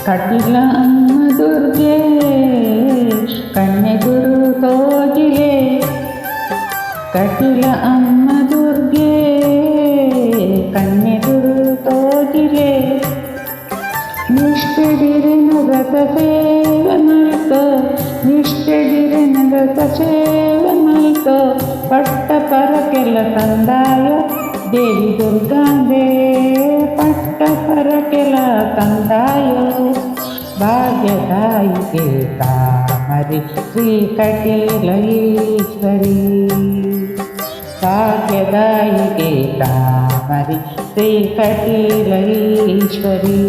ಕಟಿಲ ಅಮ್ಮ ದುರ್ಗೆ ಕಣ್ಣೆದುರು ತೋಜಿಲೆ. ಕಟಿಲ ಅಮ್ಮ ದುರ್ಗೆ ಕಣ್ಣೆದುರು ತೋಜಿಲೆ. ನಿಷ್ಠೆಡಿರಿನ ವ್ರತ ಸೇವನಲ್ಕೋ ನಿಷ್ಠೆಡಿರಿನ ವ್ರತ ಸೇವನಲ್ಕೋ ಪಟ್ಟ ಪರಕೆಲ ತಂದಾಯ ದೇವಿ ದುರ್ಗಾಂಬೆ. ಪಟ್ಟ ಪರಕೆಲ ತಂದಾಯೋ ಭಾಗ್ಯದಾಯಿಗೆ ಕಾಮರಿ ಶ್ರೀ ಕಟೀಲ ಈಶ್ವರಿ. ಭಾಗ್ಯದಾಯಿಗೆ ಕಾಮರಿ ಶ್ರೀ ಕಟೀಲ ಈಶ್ವರಿ.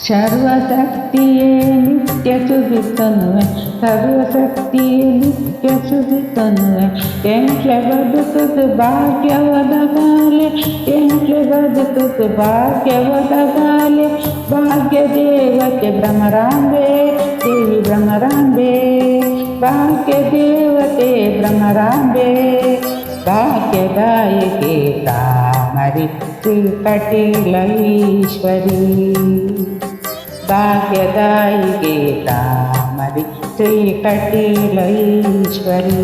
ಸರ್ವಶಕ್ತಿಯೇ ನಿತ್ಯ ಸುಗಿತನುವೆ ಸರ್ವಶಕ್ತಿಯೇ ನಿತ್ಯ ಸುಗಿತನುವೆ. ಎಂಟ್ಲೆ ಬದುಕುದು ಭಾಗ್ಯವದಗಾಲೆ ಎಂಟ್ಲೆ ಬದುಕುದು ಭಾಗ್ಯವದಗಾಲೆ. ಭಾಗ್ಯ ದೇವತೆ ಭ್ರಮರಾಂಬೆ ದೇವಿ ಭ್ರಮರಾಂಬೆ. ಭಾಗ್ಯ ದೇವತೆ ಭ್ರಮರಾಂಬೆ. ಭಾಗ್ಯದಾಯಕಿ ಕಾಮರಿ ಶ್ರೀ ಕಟೀಲ ಈಶ್ವರಿ. ಭಾಗ್ಯದಾಯಿಗೆ ಕಾಮರಿ ಶ್ರೀ ಕಟೀಲ ಈಶ್ವರಿ.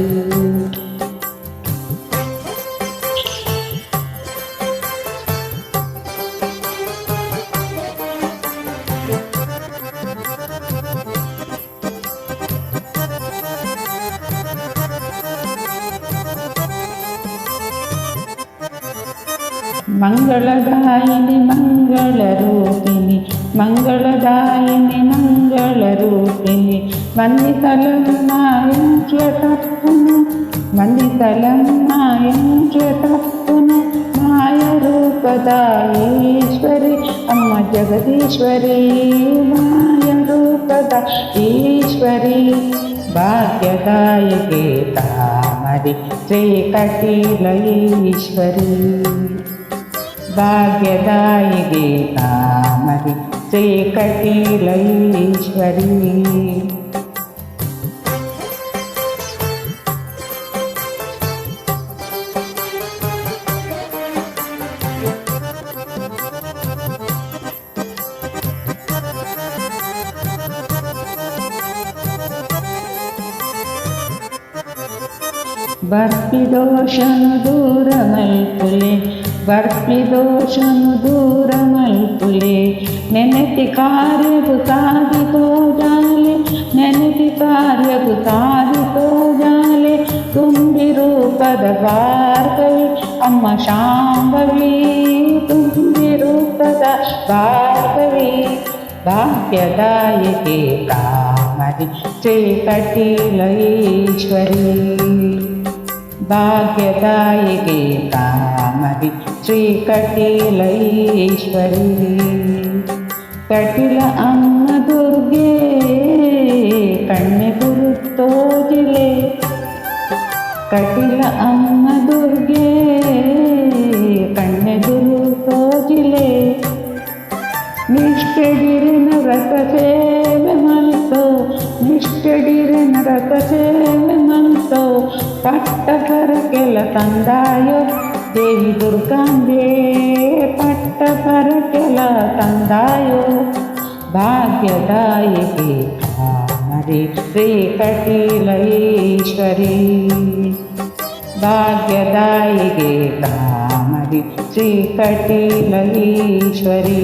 ಮಂಗಳದಾಯಿನಿ ಮಂಗಳರೂಪಿಣಿ ಮಂಗಳದಾಯಿನಿ ಮಂಗಳರೂಪಿಣಿ. ಮನ್ನಿತಲನ್ನಾಯಂಚ ತಪ್ಪುನು ಮನ್ನಿತಲನ್ನಾಯಂಚ ತಪ್ಪುನು. ಮಾಯ ರೂಪದ ಈಶ್ವರಿ ಅಮ್ಮ ಜಗದೀಶ್ವರಿ. ಮಾಯ ರೂಪದ ಈಶ್ವರಿ. ಭಾಗ್ಯದಾಯಿಗೆ ಕಾಮರಿ ಶ್ರೀ ಕಟೀಲ ಈಶ್ವರಿ. ಭಾಗ್ಯದಾಯಿಗೆ ಕಾಮರಿ ಶ್ರೀ ಕಟೀಲ ಈಶ್ವರಿ. ಭಕ್ತಿದೋಷನು ದೂರ ಮಲ್ಪುಲೆ ಭಕ್ತಿದೋಷನು ದೂರ ಮಲ್ಪುಲೆ. ನೆನೆತಿ ಕಾರ್ಯವು ಸಾಧಿತೋ ಜಾಲೆ ನೆನೆತಿ ಕಾರ್ಯವು ಸಾಧಿತೋ ಜಾಲೆ. ತುಂಬಿ ರೂಪದ ಭಾರ್ಗವಿ ಅಮ್ಮ ಶಾಂಭವಿ. ತುಂಬಿ ರೂಪದ ಭಾರ್ಗವಿ. ಭಾಗ್ಯದಾಯಿಕೆ ಕಾಮರಿ ಶ್ರೀ ಕಟೀಲ ಈಶ್ವರಿ. ಭಾಗ್ಯದಾಯಿಗೆ ಕಾಮರಿ ಶ್ರೀ ಕಟೀಲ ಈಶ್ವರಿ. ಕಟಿಲ ಅಮ್ಮ ದುರ್ಗೆ ಕಣ್ಣೆದುರು ತೋಜಿಲೆ. ಕಟಿಲ ಅಮ್ಮ ದುರ್ಗೆ ಕಣ್ಣೆದುರು ತೋಜಿಲೆ. ನಿಷ್ಠೆಡಿರಿನ ವ್ರತ ಸೇವೆ ಮಲ್ತೋ ನಿಷ್ಠೆಡಿರಿನ ವ್ರತ ಸೇವೆ ಮಲ್ತೋ. ಪಟ್ಟ ಪರಕೆಲ ತಂದಾಯೋ ದೇವಿ ದುರ್ಗಾಂಬೆ. ಪಟ್ಟ ಪರಕೆಲ ತಂದಾಯೋ ಭಾಗ್ಯದಾಯಿಗೆ ಕಾಮರಿ ಶ್ರೀ ಕಟೀಲ ಈಶ್ವರಿ. ಭಾಗ್ಯದಾಯಿಗೆ ಕಾಮರಿ ಶ್ರೀ ಕಟೀಲ ಈಶ್ವರಿ.